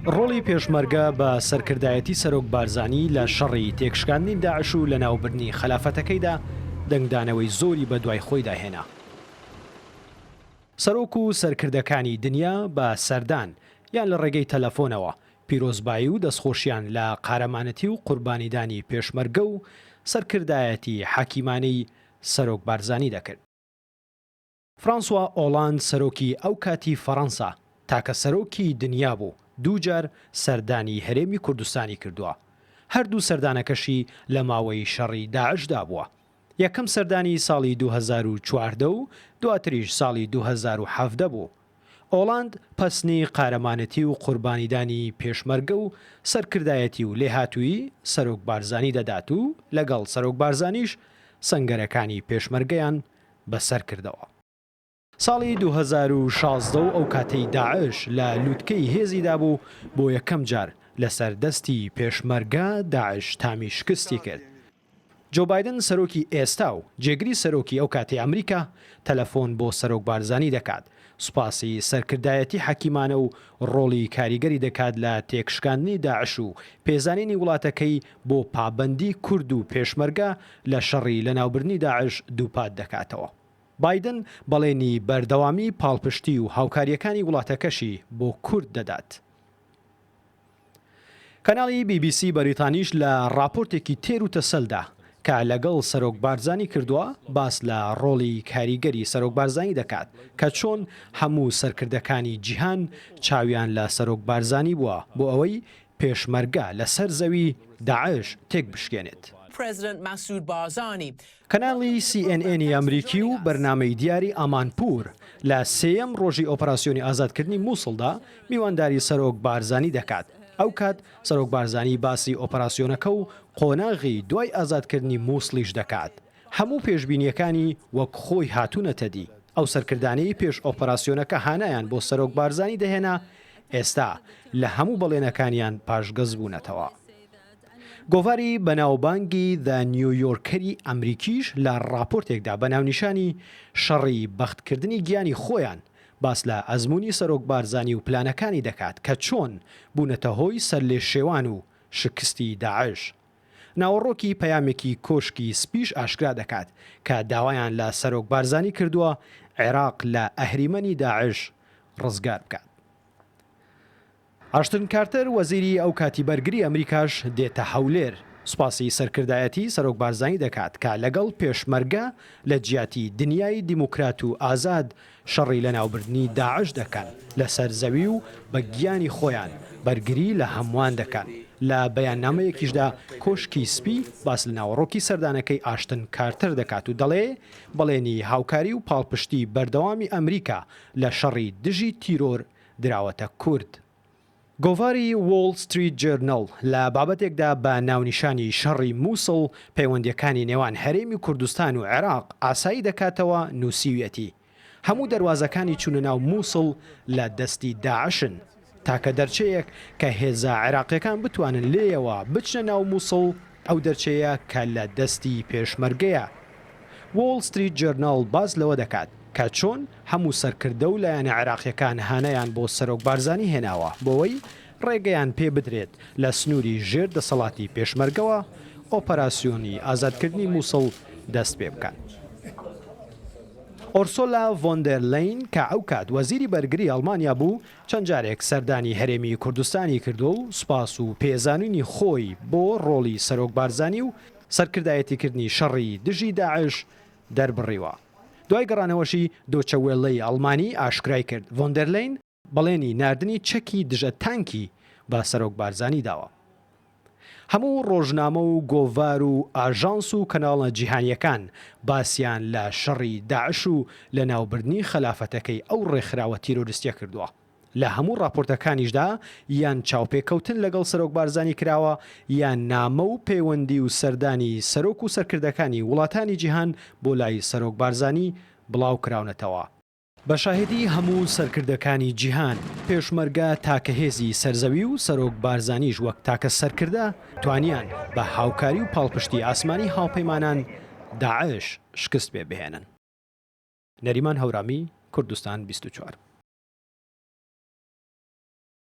ڕۆڵی پێشمەرگە بە سەرکردایەتی سەرۆک بارزانی لە شەڕی تێکشکاندنی داعش و لە ناوبردنی خلافەتەکەیدا دەنگدانەوەی زۆری بە دوای خۆی داهێنا. سەرۆک و سەرکردەکانی دنیا بە سەردان یان لە ڕێگەی تەلەفۆنەوە پیرۆزبایی و دەستخۆشیان لە قارەمانەتی و قوربانیدانی پێشمەرگە و سەرکردایەتی حەکیمانەی سەرۆک بارزانی دەکرد. فرانسوا ئۆڵاند سەرۆکی ئەو کاتی فەڕەنسا تاکە سەرۆکی دنیا بوو دووجار سەردانی هەرێمی کوردستانی کردووە. هەردوو سەردانەکەشی لە ماوەی شەڕی داعشدا بووە. یەکەم سەردانی ساڵی 2014 و دواتریش ساڵی 2017 بوو. ئۆڵاند پەسنی قارەمانەتی و قوربانیدانی پێشمەرگە و سەرکردایەتی و لێهاتووی سەرۆک بارزانی دەدات و لەگەڵ سەرۆک بارزانیش سەنگەرەکانی پێشمەرگەیان بەسەر کردەوە. ساڵی 2016 و ئەو کاتەی داعش لە لووتکەی هێزیدا بوو بۆ یەکەم جار لەسەر دەستی پێشمەرگە داعش تامی شکستی کرد. جۆ بایدن سەرۆکی ئێستا و جێگری سەرۆکی ئەو کاتی ئەمریکا تەلەفۆن بۆ سەرۆک بارزانی دەکات. سوپاسی سەرکردایەتی حەکیمانە و ڕۆڵی کاریگەری دەکات لە تێکشکاندنی داعش و پێزانینی وڵاتەکەی بۆ پابەندی کورد و پێشمەرگە لە شەڕی لە ناوبردنی داعش دووپات دەکاتەوە. بایدن بەڵێنی بەردەوامی پاڵپشتی و هاوکاریەکانی وڵاتەکەشی بۆ کورد دەدات. کەناڵی BBC بەریتانیش لە راپۆرتێکی تێر و تەسەلدا کە لەگەڵ سەرۆک بارزانی کردووە باس لە ڕۆڵی کاریگەری سەرۆک بارزانی دەکات کە چۆن هەموو سەرکردەکانی جیهان چاویان لە سەرۆک بارزانی بووە بۆ ئەوەی پێشمەرگە لەسەر زەوی داعش تێک بشکێنێت. کەناڵی CNN ئەمریکی و بەرنامەی دیاری ئامانپور لە سێیەم ڕۆژی ئۆپەراسیۆنی ئازادکردنی مووسڵدا میوانداری سەرۆک بارزانی دەکات. ئەو کات سەرۆک بارزانی باسی ئۆپەراسیۆنەکە و قۆناغی دوای ئازادکردنی مووسڵیش دەکات. هەموو پێشبینیەکانی وەک خۆی هاتوونەتە دی. ئەو سەرکردانەی پێش ئۆپەراسیۆنەکە هانایان بۆ سەرۆک بارزانی دەهێنا ئێستا لە هەموو بەڵێنەکانیان پاشگەز بوونەتەوە. گۆڤاری بەناوبانگی The New Yorker ئەمریکیش لە راپۆرتێکدا بەناونیشانی شەڕی بەختکردنی گیانی خۆیان باس لە ئەزمموی سەرۆک بارزانی و پلانەکانی دەکات کە چۆن بوونەتە هۆی سەر لێ شێوان و شکستی داعش. ناوەڕۆکی پەیامێکی کۆشکی سپیش ئاشکرا دەکات کە داوایان لە سەرۆک بارزانی کردووە عێراق لە ئەهریمەنی داعش ڕزگار بکات. ئاشتن کارتەر وەزیری ئەو کاتی بەرگری ئەمریکاش دێتە هەولێر سوپاسی سەرکردایەتی سەرۆک بارزانی دەکات کە لەگەڵ پێشمەرگە لە جیاتی دنیای دیموکرات و ئازاد شەڕی لە ناوبردنی داعش دەکەن لەسەر زەوی و بە گیانی خۆیان بەرگری لە هەمووان دەکەن. لە بەیاننامەیەکیشدا کۆشکی سپی باس لە ناوەڕۆکی سەردانەکەی ئاشتن کارتەر دەکات و دەڵێ بەڵێنی هاوکاری و پاڵپشتی بەردەوامی ئەمریکا لە شەڕی دژی تیرۆر دراوەتە کورد. گۆڤاری وۆڵ ستریت جێرنەڵ لە بابەتێکدا بە ناونیشانی شەڕی مووسڵ پەیوەندیەکانی نێوان هەرێمی کوردستان و عێراق ئاسایی دەکاتەوە نووسیویەتی. هەموو دەواازەکانی چوونە ناو مووسڵ لە دەستی داعشن تاکە دەرچەیەک کە هێزە عێراقیەکان بتوانن لێیەوە بچنە ناو مووسڵ ئەو دەرچەیە کە لە دەستی پێشمەرگەیە. وۆڵ ستریت جێرنەڵ باز لەوە دەکات کە چۆن هەموو سەرکردە و لایەنە عێراقیەکان هانایان بۆ سەرۆک بارزانی هێناوە بۆەوەی ڕێگەیان پێ بدرێت لە سنووری ژێر دەسەڵاتی پێشمەرگەوە ئۆپەراسیۆنی ئازادکردنی مووسڵ دەست پێ بکەن. ئۆرسۆلا ڤۆندەرلەین کە ئەو کات وەزیری بەرگری ئەڵمانیا بوو چەند جارێک سەردانی هەرێمی کوردستانی کردو و سوپاس و پێزانینی خۆی بۆ ڕۆڵی سەرۆک بارزانی و سەرکردایەتیکردنی شەڕی دژی داعش دەربڕیوە. دوای گەڕانەوەشی دۆچەوێڵەی ئەڵمانی ئاشکرای کرد ڤۆندەرلەین بەڵێنی ناردنی چەکی دژە تانکی با سەرۆک بارزانی داوە. هەموو ڕۆژنامە و گۆڤار و ئاژانس و کەناڵە جیهانیەکان باسییان لە شەڕی داعش و لە ناوبردنی خلافەتەکەی ئەو ڕێکخراوە تیرۆریستیە کردووە. لە هەموو راپۆرتەکانیشدا یان چاوپێکەوتن لەگەڵ سەرۆک بارزانی کراوە یان نامە و پەیوەندی و سەردانی سەرۆک و سەرکردەکانی وڵاتانی جیهان بۆ لای سەرۆک بارزانی بڵاو کراونەتەوە. بە شاهدی هەموو سەرکردەکانی جیهان پێشمەرگە تاکە هێزی سەرزەوی و سەرۆک بارزانیش وەک تاکە سەرکردە توانیان بە هاوکاری و پاڵپشتی ئاسمانی هاوپەیمانان داعش شکست پێ بهێنن. نەریمان هەورامی، کوردستان 24.